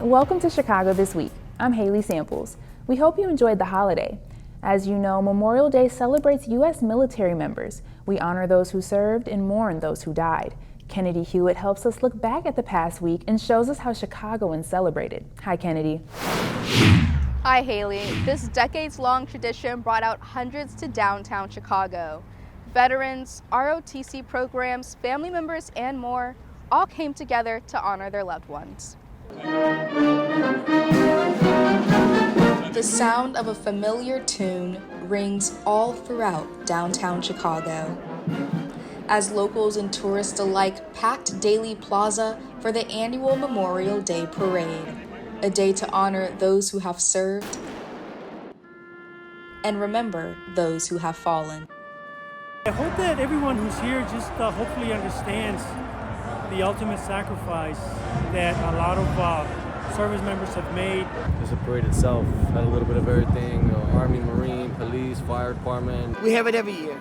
Welcome to Chicago This Week. I'm Haley Samples. We hope you enjoyed the holiday. As you know, Memorial Day celebrates U.S. military members. We honor those who served and mourn those who died. Kennedy Hewitt helps us look back at the past week and shows us how Chicagoans celebrated. Hi, Kennedy. Hi, Haley. This decades-long tradition brought out hundreds to downtown Chicago. Veterans, ROTC programs, family members, and more all came together to honor their loved ones. The sound of a familiar tune rings all throughout downtown Chicago, as locals and tourists alike packed Daley Plaza for the annual Memorial Day Parade, a day to honor those who have served and remember those who have fallen. I hope that everyone who's here just hopefully understands the ultimate sacrifice that a lot of service members have made. Just the parade itself had a little bit of everything, Army, Marine, police, fire department. We have it every year.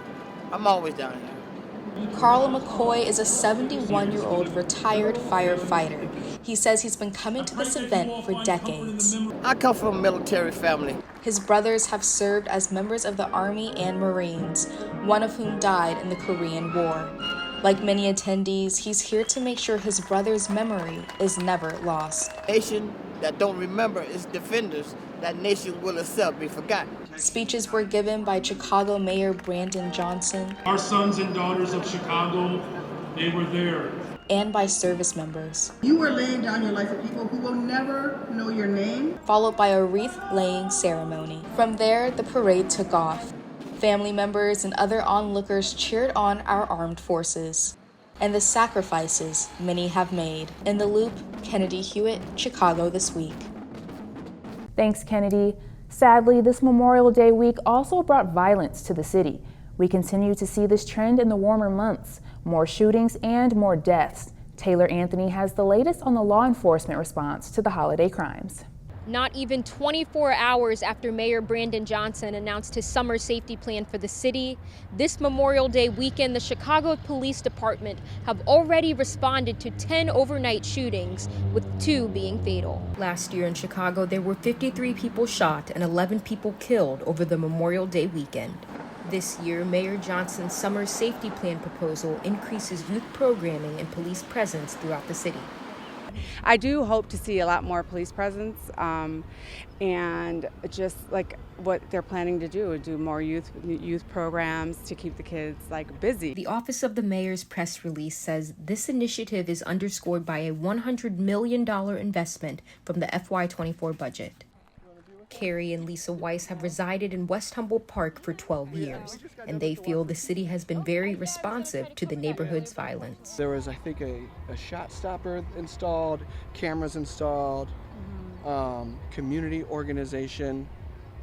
I'm always down here. Carl McCoy is a 71-year-old retired firefighter. He says he's been coming to this event for decades. I come from a military family. His brothers have served as members of the Army and Marines, one of whom died in the Korean War. Like many attendees, he's here to make sure his brother's memory is never lost. Nation that don't remember its defenders, that nation will itself be forgotten. Speeches were given by Chicago Mayor Brandon Johnson. Our sons and daughters of Chicago, they were there. And by service members. You are laying down your life for people who will never know your name. Followed by a wreath-laying ceremony. From there, the parade took off. Family members and other onlookers cheered on our armed forces and the sacrifices many have made. In the Loop, Kennedy Hewitt, Chicago This Week. Thanks, Kennedy. Sadly, this Memorial Day week also brought violence to the city. We continue to see this trend in the warmer months, more shootings and more deaths. Taylor Anthony has the latest on the law enforcement response to the holiday crimes. Not even 24 hours after Mayor Brandon Johnson announced his summer safety plan for the city, this Memorial Day weekend, the Chicago Police Department have already responded to 10 overnight shootings, with 2 being fatal. Last year in Chicago, there were 53 people shot and 11 people killed over the Memorial Day weekend. This year, Mayor Johnson's summer safety plan proposal increases youth programming and police presence throughout the city. I do hope to see a lot more police presence and just like what they're planning to do more youth programs to keep the kids busy. The Office of the Mayor's press release says this initiative is underscored by a $100 million investment from the FY24 budget. Carrie and Lisa Weiss have resided in West Humboldt Park for 12 years, and they feel the city has been very responsive to the neighborhood's violence. There was, I think, a shot stopper installed, cameras installed, community organization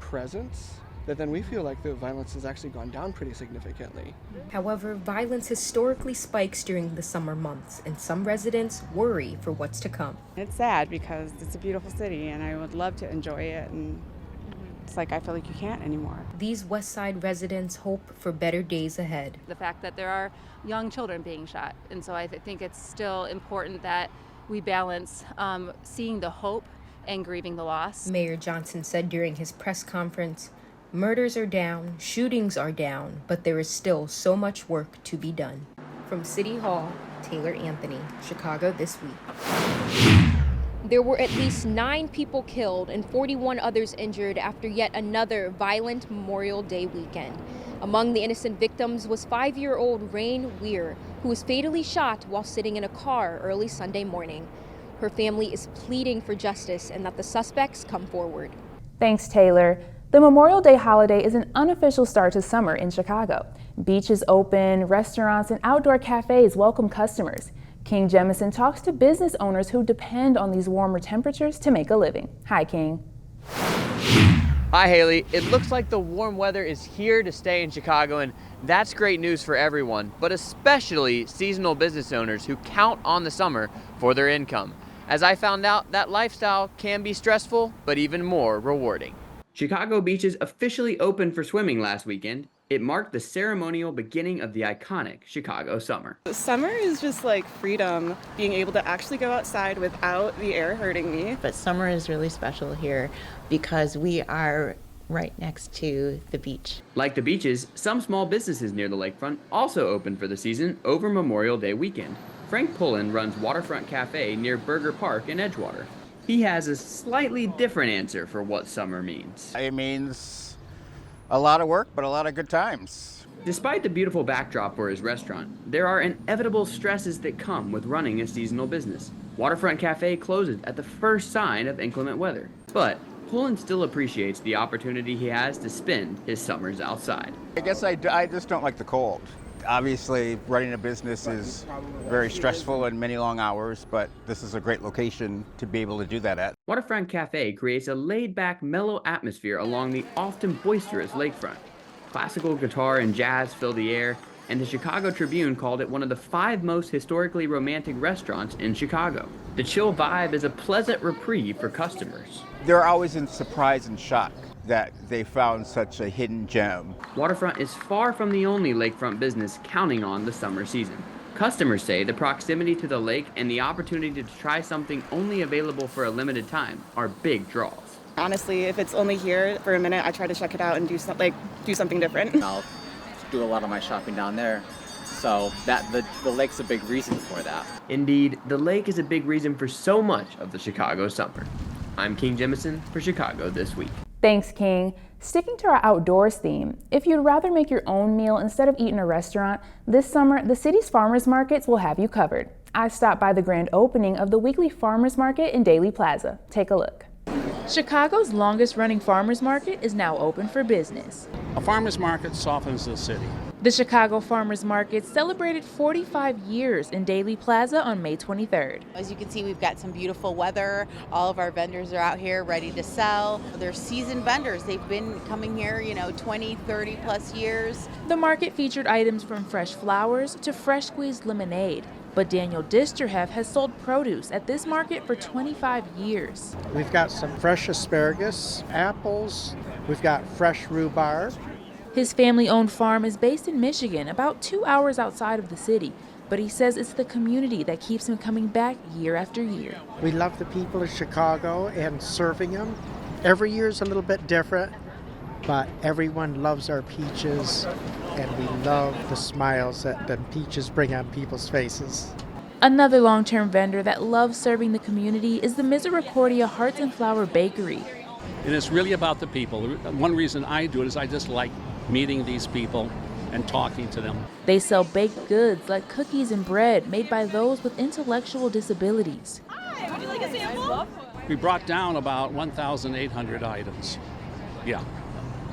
presence, that then we feel like the violence has actually gone down pretty significantly. However, violence historically spikes during the summer months, and some residents worry for what's to come. It's sad because it's a beautiful city and I would love to enjoy it, and it's I feel like you can't anymore. These West Side residents hope for better days ahead. The fact that there are young children being shot, and so I think it's still important that we balance seeing the hope and grieving the loss. Mayor Johnson said during his press conference, "Murders are down, shootings are down, but there is still so much work to be done." From City Hall, Taylor Anthony, Chicago This Week. There were at least 9 people killed and 41 others injured after yet another violent Memorial Day weekend. Among the innocent victims was 5-year-old Rain Weir, who was fatally shot while sitting in a car early Sunday morning. Her family is pleading for justice and that the suspects come forward. Thanks, Taylor. The Memorial Day holiday is an unofficial start to summer in Chicago. Beaches open, restaurants and outdoor cafes welcome customers. King Jemison talks to business owners who depend on these warmer temperatures to make a living. Hi, King. Hi, Haley. It looks like the warm weather is here to stay in Chicago, and that's great news for everyone, but especially seasonal business owners who count on the summer for their income. As I found out, that lifestyle can be stressful, but even more rewarding. Chicago beaches officially opened for swimming last weekend. It marked the ceremonial beginning of the iconic Chicago summer. Summer is just like freedom, being able to actually go outside without the air hurting me. But summer is really special here because we are right next to the beach. Like the beaches, some small businesses near the lakefront also opened for the season over Memorial Day weekend. Frank Pullen runs Waterfront Cafe near Burger Park in Edgewater. He has a slightly different answer for what summer means. It means a lot of work, but a lot of good times. Despite the beautiful backdrop for his restaurant, there are inevitable stresses that come with running a seasonal business. Waterfront Cafe closes at the first sign of inclement weather, but Pullen still appreciates the opportunity he has to spend his summers outside. I guess I just don't like the cold. Obviously, running a business is very stressful and many long hours, but this is a great location to be able to do that at. Waterfront Cafe creates a laid-back, mellow atmosphere along the often boisterous lakefront. Classical guitar and jazz fill the air, and the Chicago Tribune called it one of the 5 most historically romantic restaurants in Chicago. The chill vibe is a pleasant reprieve for customers. They're always in surprise and shock that they found such a hidden gem. Waterfront is far from the only lakefront business counting on the summer season. Customers say the proximity to the lake and the opportunity to try something only available for a limited time are big draws. Honestly, if it's only here for a minute, I try to check it out and do something different. I'll do a lot of my shopping down there. So the lake's a big reason for that. Indeed, the lake is a big reason for so much of the Chicago summer. I'm King Jemison for Chicago This Week. Thanks, King. Sticking to our outdoors theme, if you'd rather make your own meal instead of eat in a restaurant, this summer the city's farmers markets will have you covered. I stopped by the grand opening of the weekly farmers market in Daley Plaza. Take a look. Chicago's longest running farmers market is now open for business. A farmers market softens the city. The Chicago Farmers Market celebrated 45 years in Daley Plaza on May 23rd. As you can see, we've got some beautiful weather. All of our vendors are out here ready to sell. They're seasoned vendors. They've been coming here, 20, 30 plus years. The market featured items from fresh flowers to fresh squeezed lemonade. But Daniel Disterhef has sold produce at this market for 25 years. We've got some fresh asparagus, apples, we've got fresh rhubarb. His family-owned farm is based in Michigan, about 2 hours outside of the city, but he says it's the community that keeps him coming back year after year. We love the people of Chicago and serving them. Every year is a little bit different, but everyone loves our peaches, and we love the smiles that the peaches bring on people's faces. Another long-term vendor that loves serving the community is the Misericordia Hearts and Flower Bakery. And it's really about the people. One reason I do it is I just like meeting these people and talking to them. They sell baked goods like cookies and bread made by those with intellectual disabilities. Hi, would you like a sample? We brought down about 1,800 items. Yeah,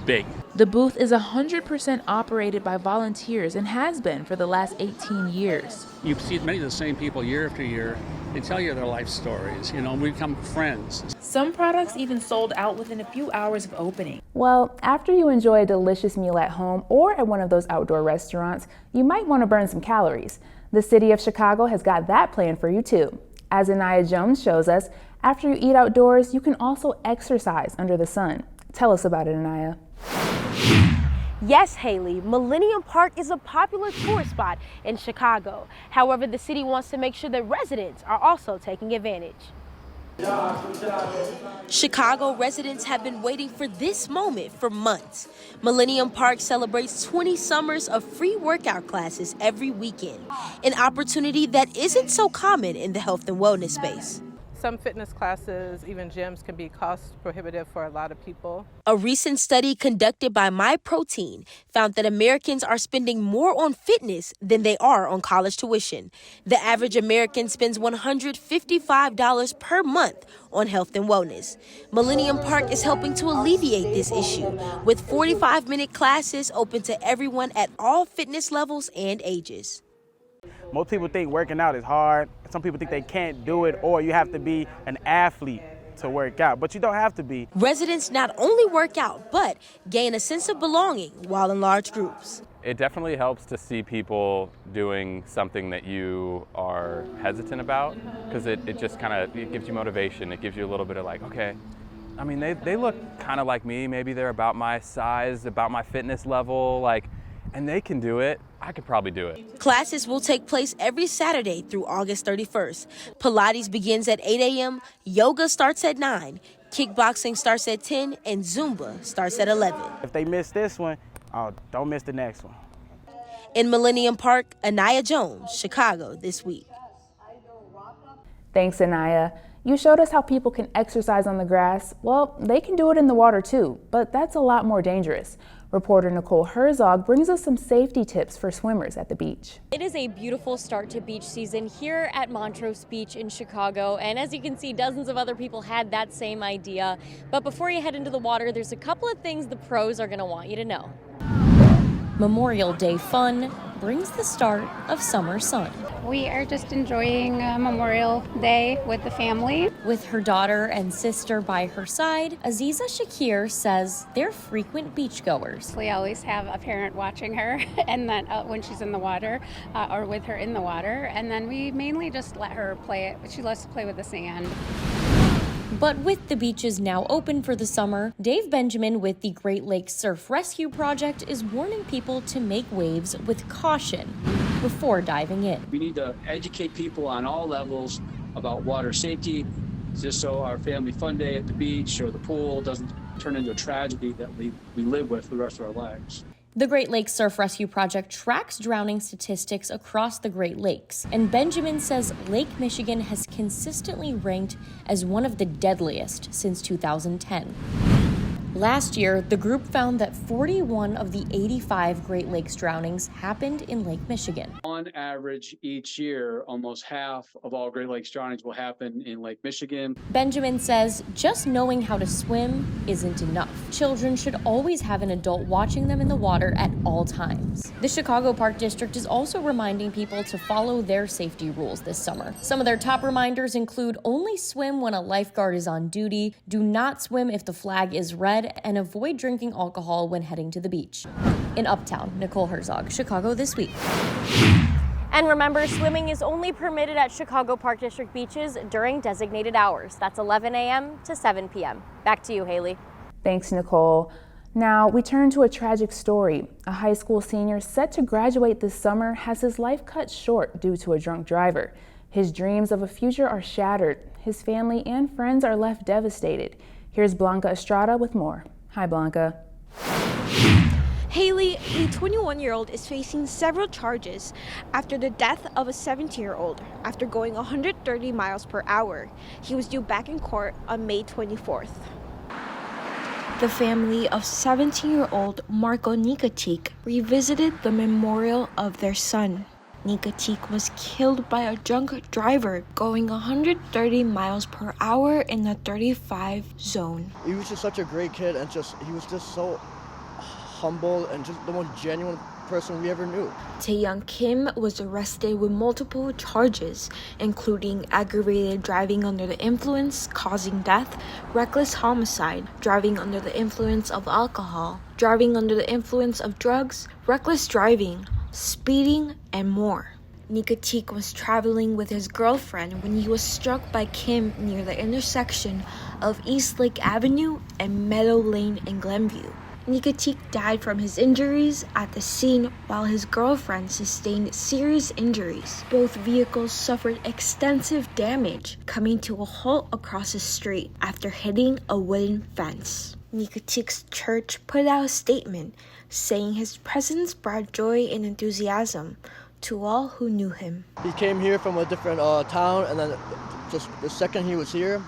big. The booth is 100% operated by volunteers and has been for the last 18 years. You see many of the same people year after year. They tell you their life stories, we become friends. Some products even sold out within a few hours of opening. Well, after you enjoy a delicious meal at home or at one of those outdoor restaurants, you might want to burn some calories. The city of Chicago has got that planned for you too. As Anaya Jones shows us, after you eat outdoors, you can also exercise under the sun. Tell us about it, Anaya. Yes, Haley, Millennium Park is a popular tourist spot in Chicago. However, the city wants to make sure that residents are also taking advantage. Chicago residents have been waiting for this moment for months. Millennium Park celebrates 20 summers of free workout classes every weekend, an opportunity that isn't so common in the health and wellness space. Some fitness classes, even gyms, can be cost prohibitive for a lot of people. A recent study conducted by MyProtein found that Americans are spending more on fitness than they are on college tuition. The average American spends $155 per month on health and wellness. Millennium Park is helping to alleviate this issue with 45-minute classes open to everyone at all fitness levels and ages. Most people think working out is hard. Some people think they can't do it, or you have to be an athlete to work out, but you don't have to be. Residents not only work out, but gain a sense of belonging while in large groups. It definitely helps to see people doing something that you are hesitant about, because it just kind of gives you motivation. It gives you a little bit of like, okay, I mean, they look kind of like me. Maybe they're about my size, about my fitness level, and they can do it. I could probably do it. Classes will take place every Saturday through August 31st. Pilates begins at 8 a.m., yoga starts at 9, kickboxing starts at 10, and Zumba starts at 11. If they miss this one, don't miss the next one. In Millennium Park, Anaya Jones, Chicago This Week. Thanks, Anaya. You showed us how people can exercise on the grass. Well, they can do it in the water too, but that's a lot more dangerous. Reporter Nicole Herzog brings us some safety tips for swimmers at the beach. It is a beautiful start to beach season here at Montrose Beach in Chicago, and as you can see, dozens of other people had that same idea. But before you head into the water, there's a couple of things the pros are going to want you to know. Memorial Day fun brings the start of summer sun. We are just enjoying Memorial Day with the family. With her daughter and sister by her side, Aziza Shakir says they're frequent beachgoers. We always have a parent watching her, and then when she's in the water, or with her in the water, and then we mainly just let her play it. She loves to play with the sand. But with the beaches now open for the summer, Dave Benjamin with the Great Lakes Surf Rescue Project is warning people to make waves with caution before diving in. We need to educate people on all levels about water safety, just so our family fun day at the beach or the pool doesn't turn into a tragedy that we live with for the rest of our lives. The Great Lakes Surf Rescue Project tracks drowning statistics across the Great Lakes, and Benjamin says Lake Michigan has consistently ranked as one of the deadliest since 2010. Last year, the group found that 41 of the 85 Great Lakes drownings happened in Lake Michigan. On average, each year, almost half of all Great Lakes drownings will happen in Lake Michigan. Benjamin says just knowing how to swim isn't enough. Children should always have an adult watching them in the water at all times. The Chicago Park District is also reminding people to follow their safety rules this summer. Some of their top reminders include only swim when a lifeguard is on duty, do not swim if the flag is red, and avoid drinking alcohol when heading to the beach. In Uptown, Nicole Herzog, Chicago This Week. And remember, swimming is only permitted at Chicago Park District beaches during designated hours. That's 11 a.m. to 7 p.m. Back to you, Haley. Thanks, Nicole. Now, we turn to a tragic story. A high school senior set to graduate this summer has his life cut short due to a drunk driver. His dreams of a future are shattered. His family and friends are left devastated. Here's Blanca Estrada with more. Hi, Blanca. Haley, a 21-year-old, is facing several charges after the death of a 17-year-old after going 130 miles per hour. He was due back in court on May 24th. The family of 17-year-old Marco Nikatik revisited the memorial of their son. Nikatik was killed by a drunk driver going 130 miles per hour in the 35 zone. He was just such a great kid, and he was just so humble and just the most genuine person we ever knew. Taeyoung Kim was arrested with multiple charges, including aggravated driving under the influence causing death, reckless homicide, driving under the influence of alcohol, driving under the influence of drugs, reckless driving, speeding, and more. Nikatik was traveling with his girlfriend when he was struck by Kim near the intersection of East Lake Avenue and Meadow Lane in Glenview. Nikatik died from his injuries at the scene while his girlfriend sustained serious injuries. Both vehicles suffered extensive damage, coming to a halt across the street after hitting a wooden fence. Nikatik's church put out a statement saying his presence brought joy and enthusiasm to all who knew him. He came here from a different town, and then just the second he was here,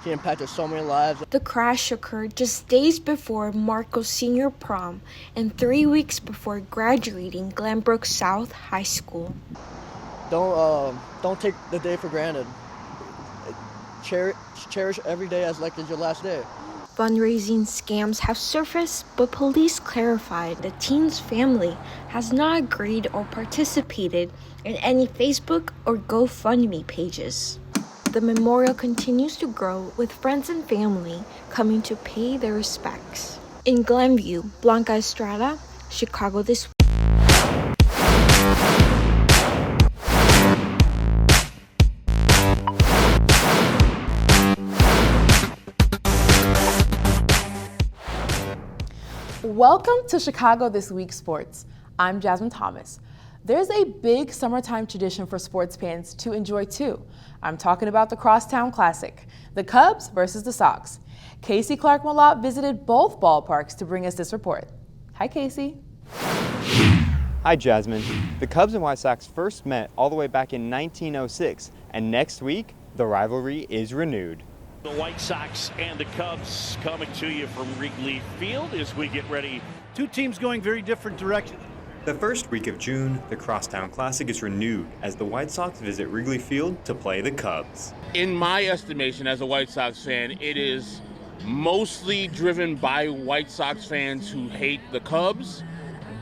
he impacted so many lives. The crash occurred just days before Marco's senior prom and 3 weeks before graduating Glenbrook South High School. Don't take the day for granted. Cherish every day as like it's your last day. Fundraising scams have surfaced, but police clarified the teen's family has not agreed or participated in any Facebook or GoFundMe pages. The memorial continues to grow, with friends and family coming to pay their respects. In Glenview, Blanca Estrada, Chicago This Week. Welcome to Chicago This Week Sports. I'm Jasmine Thomas. There's a big summertime tradition for sports fans to enjoy too. I'm talking about the Crosstown Classic, the Cubs versus the Sox. Casey Clark-Malott visited both ballparks to bring us this report. Hi, Casey. Hi, Jasmine. The Cubs and White Sox first met all the way back in 1906, and next week, the rivalry is renewed. The White Sox and the Cubs coming to you from Wrigley Field as we get ready. Two teams going very different directions. The first week of June, the Crosstown Classic is renewed as the White Sox visit Wrigley Field to play the Cubs. In my estimation as a White Sox fan, it is mostly driven by White Sox fans who hate the Cubs,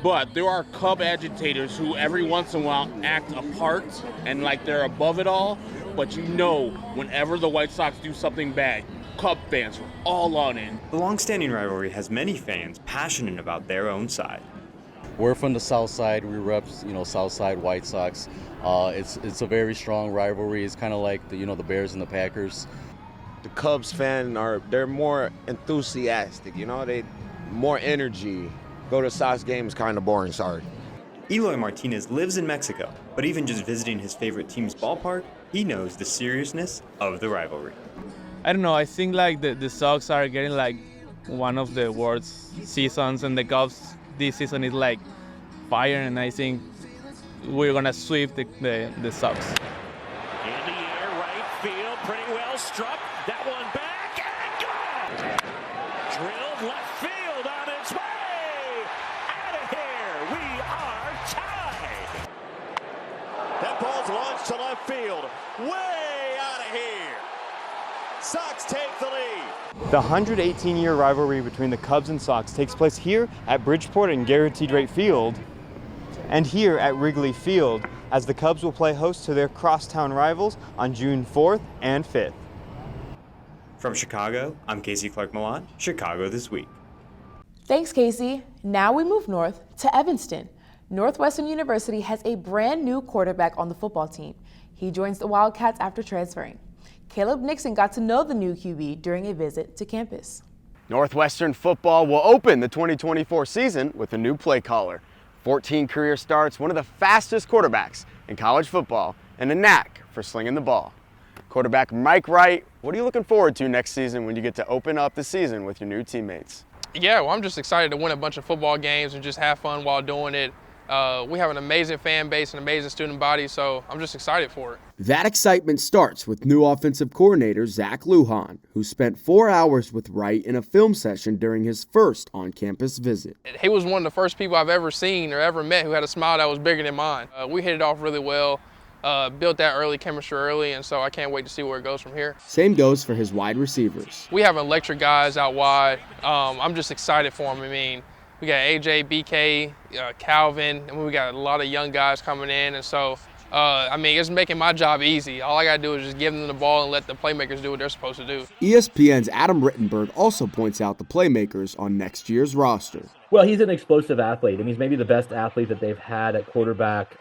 but there are Cub agitators who every once in a while act apart and like they're above it all. But you know, whenever the White Sox do something bad, Cub fans are all on in. The long-standing rivalry has many fans passionate about their own side. We're from the South Side. We rep, South Side White Sox. It's a very strong rivalry. It's kind of like the Bears and the Packers. The Cubs they're more enthusiastic. They more energy. Go to Sox games, kind of boring. Sorry. Eloy Martinez lives in Mexico, but even just visiting his favorite team's ballpark, he knows the seriousness of the rivalry. I don't know. I think the Sox are getting like one of the worst seasons, and the Cubs this season is like fire, and I think we're gonna sweep the Sox. In the air, right field, pretty well struck. That one back and gone. Drilled left field on its way. Out of here, we are tied. That ball's launched to left field, way out of here. Sox take the lead. The 118-year rivalry between the Cubs and Sox takes place here at Bridgeport and Guaranteed Rate Field, and here at Wrigley Field, as the Cubs will play host to their crosstown rivals on June 4th and 5th. From Chicago, I'm Casey Clark-Malott, Chicago This Week. Thanks, Casey. Now we move north to Evanston. Northwestern University has a brand new quarterback on the football team. He joins the Wildcats after transferring. Caleb Nixon got to know the new QB during a visit to campus. Northwestern football will open the 2024 season with a new play caller. 14 career starts, one of the fastest quarterbacks in college football, and a knack for slinging the ball. Quarterback Mike Wright, what are you looking forward to next season when you get to open up the season with your new teammates? Yeah, well, I'm just excited to win a bunch of football games and just have fun while doing it. We have an amazing fan base, an amazing student body, so I'm just excited for it. That excitement starts with new offensive coordinator Zach Lujan, who spent 4 hours with Wright in a film session during his first on-campus visit. He was one of the first people I've ever seen or ever met who had a smile that was bigger than mine. We hit it off really well, built that early chemistry early, and so I can't wait to see where it goes from here. Same goes for his wide receivers. We have electric guys out wide. I'm just excited for them. I mean, we got AJ, BK, Calvin, and we got a lot of young guys coming in, and so it's making my job easy. All I got to do is just give them the ball and let the playmakers do what they're supposed to do. ESPN's Adam Rittenberg also points out the playmakers on next year's roster. Well, he's an explosive athlete. I mean, he's maybe the best athlete that they've had at quarterback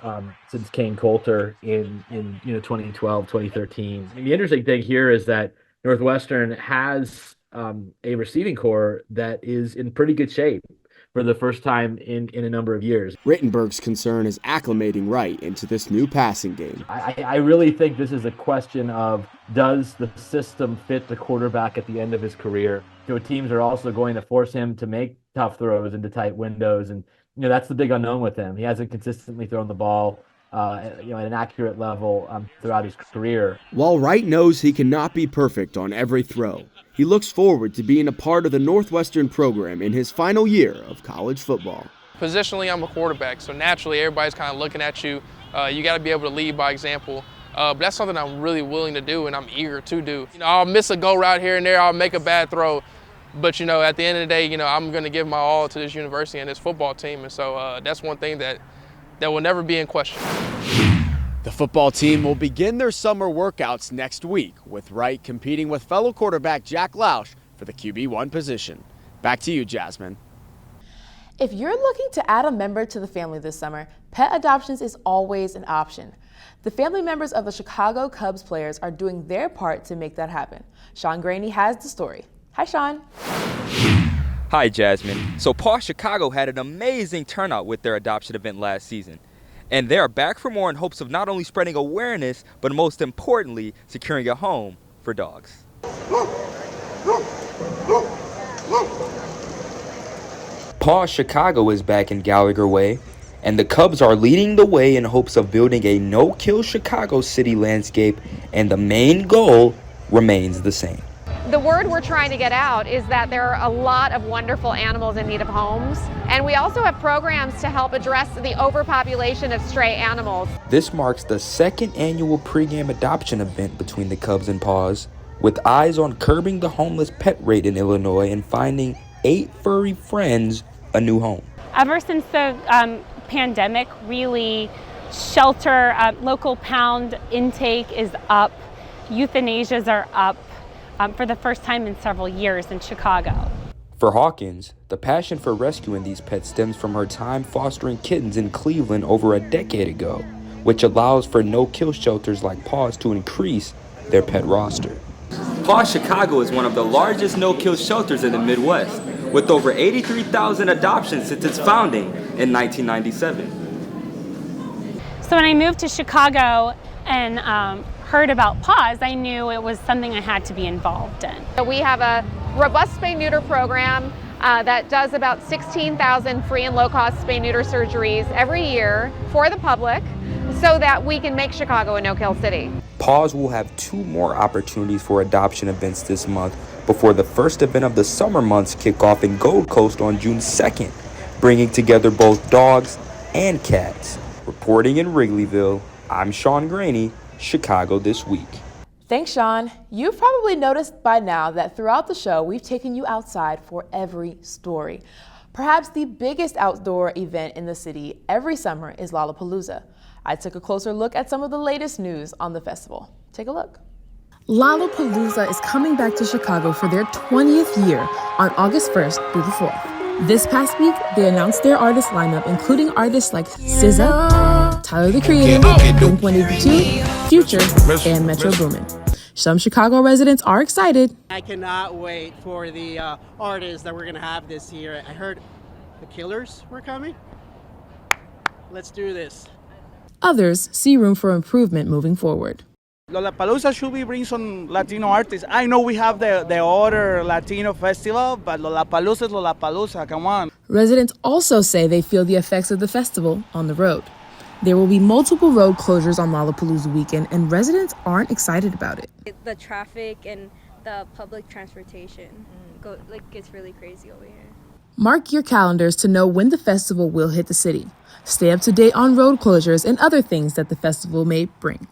since Kane Coulter in 2012, 2013. I mean, the interesting thing here is that Northwestern has a receiving core that is in pretty good shape for the first time in a number of years. Rittenberg's concern is acclimating Wright into this new passing game. I really think this is a question of, does the system fit the quarterback at the end of his career? Teams are also going to force him to make tough throws into tight windows, and that's the big unknown with him. He hasn't consistently thrown the ball at an accurate level throughout his career. While Wright knows he cannot be perfect on every throw, he looks forward to being a part of the Northwestern program in his final year of college football. Positionally, I'm a quarterback, so naturally everybody's kind of looking at you. You got to be able to lead by example. But that's something I'm really willing to do and I'm eager to do. I'll miss a go route here and there, I'll make a bad throw. But, at the end of the day, I'm going to give my all to this university and this football team. And so that's one thing that will never be in question. The football team will begin their summer workouts next week, with Wright competing with fellow quarterback Jack Lausch for the QB1 position. Back to you, Jasmine. If you're looking to add a member to the family this summer, pet adoptions is always an option. The family members of the Chicago Cubs players are doing their part to make that happen. Sean Graney has the story. Hi, Sean. Hi, Jasmine. So Paws Chicago had an amazing turnout with their adoption event last season. And they are back for more in hopes of not only spreading awareness, but most importantly, securing a home for dogs. Paws Chicago is back in Gallagher Way, and the Cubs are leading the way in hopes of building a no-kill Chicago city landscape, and the main goal remains the same. The word we're trying to get out is that there are a lot of wonderful animals in need of homes, and we also have programs to help address the overpopulation of stray animals. This marks the second annual pregame adoption event between the Cubs and Paws, with eyes on curbing the homeless pet rate in Illinois and finding 8 furry friends a new home. Ever since the pandemic, really, shelter, local pound intake is up, euthanasias are up. For the first time in several years in Chicago. For Hawkins, the passion for rescuing these pets stems from her time fostering kittens in Cleveland over a decade ago, which allows for no-kill shelters like Paws to increase their pet roster. Paws Chicago is one of the largest no-kill shelters in the Midwest, with over 83,000 adoptions since its founding in 1997. So when I moved to Chicago and heard about Paws, I knew it was something I had to be involved in. We have a robust spay-neuter program that does about 16,000 free and low-cost spay-neuter surgeries every year for the public so that we can make Chicago a no-kill city. Paws will have 2 more opportunities for adoption events this month before the first event of the summer months kick off in Gold Coast on June 2nd, bringing together both dogs and cats. Reporting in Wrigleyville, I'm Sean Graney, Chicago This Week. Thanks, Sean. You've probably noticed by now that throughout the show, we've taken you outside for every story. Perhaps the biggest outdoor event in the city every summer is Lollapalooza. I took a closer look at some of the latest news on the festival. Take a look. Lollapalooza is coming back to Chicago for their 20th year on August 1st through the 4th. This past week, they announced their artist lineup, including artists like SZA, Tyler the Creator, Blink-182, Future, and Metro Boomin. Some Chicago residents are excited. I cannot wait for the artists that we're going to have this year. I heard the Killers were coming. Let's do this. Others see room for improvement moving forward. Lollapalooza should be bring some Latino artists. I know we have the other Latino festival, but Lollapalooza is Lollapalooza, come on. Residents also say they feel the effects of the festival on the road. There will be multiple road closures on Lollapalooza weekend, and residents aren't excited about it. The traffic and the public transportation gets really crazy over here. Mark your calendars to know when the festival will hit the city. Stay up to date on road closures and other things that the festival may bring.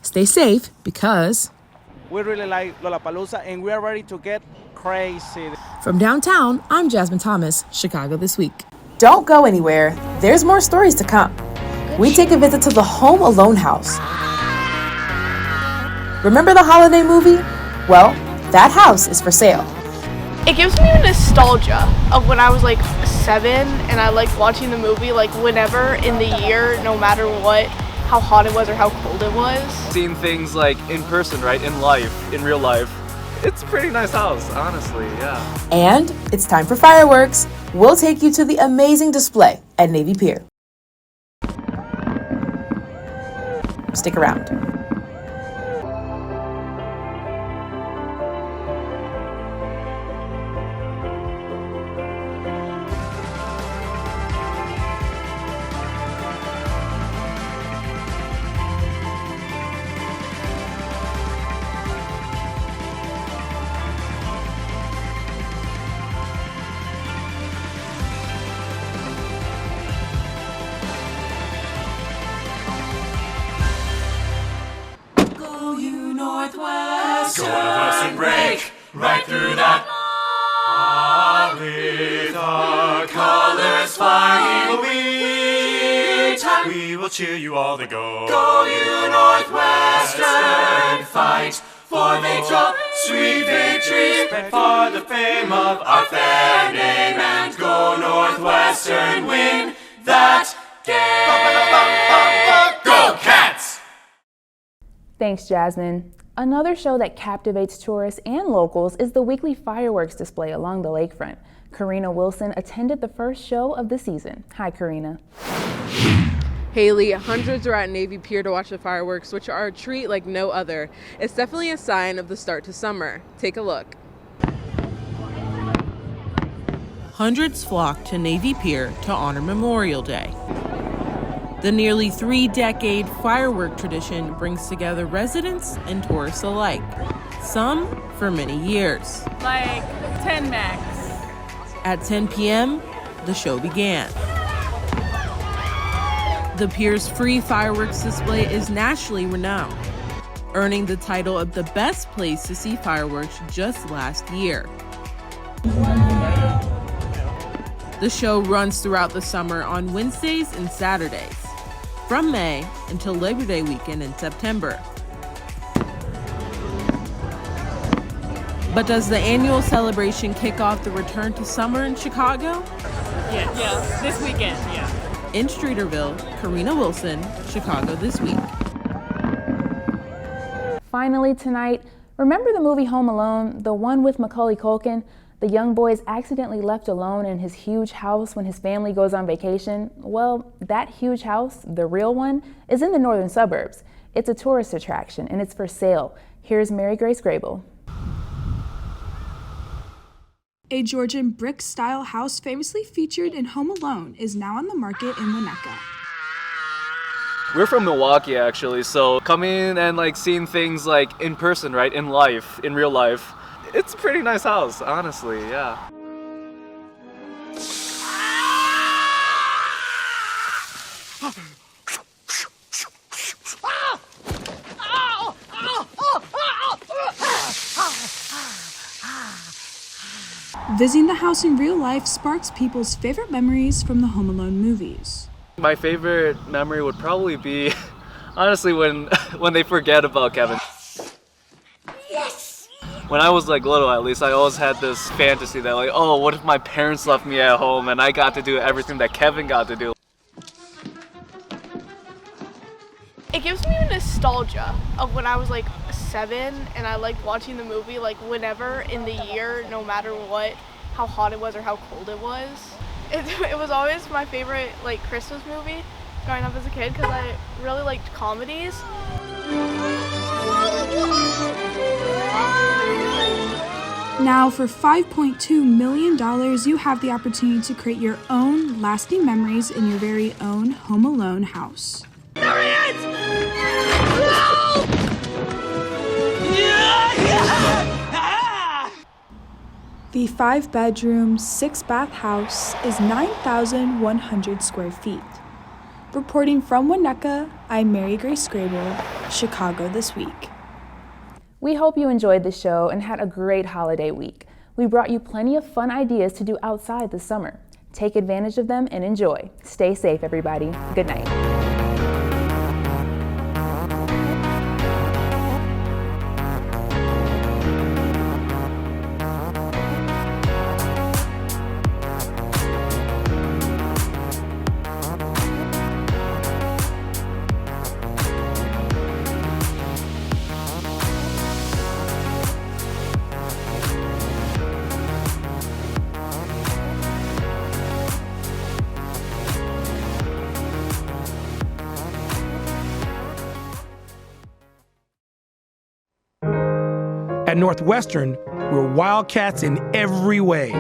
Stay safe because we really like Lollapalooza and we are ready to get crazy. From downtown, I'm Jasmine Thomas, Chicago This Week. Don't go anywhere. There's more stories to come. We take a visit to the Home Alone house. Remember the holiday movie? Well, that house is for sale. It gives me nostalgia of when I was like 7 and I liked watching the movie like whenever in the year, no matter what, how hot it was or how cold it was. Seeing things like in person, right, in real life. It's a pretty nice house, honestly, yeah. And it's time for fireworks. We'll take you to the amazing display at Navy Pier. Stick around. Northwestern. Go Northwestern, break right through that. With our colors flying, we will cheer you all to go. Go you Northwestern, fight for victory, sweet victory, spread for the fame of our fair name, and go Northwestern, win that game. Go Cats! Thanks, Jasmine. Another show that captivates tourists and locals is the weekly fireworks display along the lakefront. Karina Wilson attended the first show of the season. Hi, Karina. Haley, hundreds are at Navy Pier to watch the fireworks, which are a treat like no other. It's definitely a sign of the start to summer. Take a look. Hundreds flock to Navy Pier to honor Memorial Day. The nearly 3-decade firework tradition brings together residents and tourists alike, some for many years. Like 10 max. At 10 p.m., the show began. The Pier's free fireworks display is nationally renowned, earning the title of the best place to see fireworks just last year. The show runs throughout the summer on Wednesdays and Saturdays, from May until Labor Day weekend in September. But does the annual celebration kick off the return to summer in Chicago? Yes. Yeah, this weekend, yeah. In Streeterville, Karina Wilson, Chicago This Week. Finally tonight, remember the movie Home Alone, the one with Macaulay Culkin? The young boy is accidentally left alone in his huge house when his family goes on vacation. Well, that huge house, the real one, is in the northern suburbs. It's a tourist attraction and it's for sale. Here's Mary Grace Grable. A Georgian brick-style house famously featured in Home Alone is now on the market in Winnetka. We're from Milwaukee, actually, so coming and like seeing things like in person, right, in life, in real life, it's a pretty nice house, honestly, yeah. Visiting the house in real life sparks people's favorite memories from the Home Alone movies. My favorite memory would probably be, honestly, when they forget about Kevin. Yes! When I was like little, at least, I always had this fantasy that like, oh, what if my parents left me at home and I got to do everything that Kevin got to do? It gives me nostalgia of when I was like 7 and I liked watching the movie like whenever in the year, no matter what, how hot it was or how cold it was. It was always my favorite like Christmas movie growing up as a kid because I really liked comedies. Now for $5.2 million, you have the opportunity to create your own lasting memories in your very own Home Alone house. There he is! The 5-bedroom, 6-bath house is 9,100 square feet. Reporting from Winnetka, I'm Mary Grace Grable, Chicago This Week. We hope you enjoyed the show and had a great holiday week. We brought you plenty of fun ideas to do outside this summer. Take advantage of them and enjoy. Stay safe, everybody. Good night. At Northwestern, we're Wildcats in every way.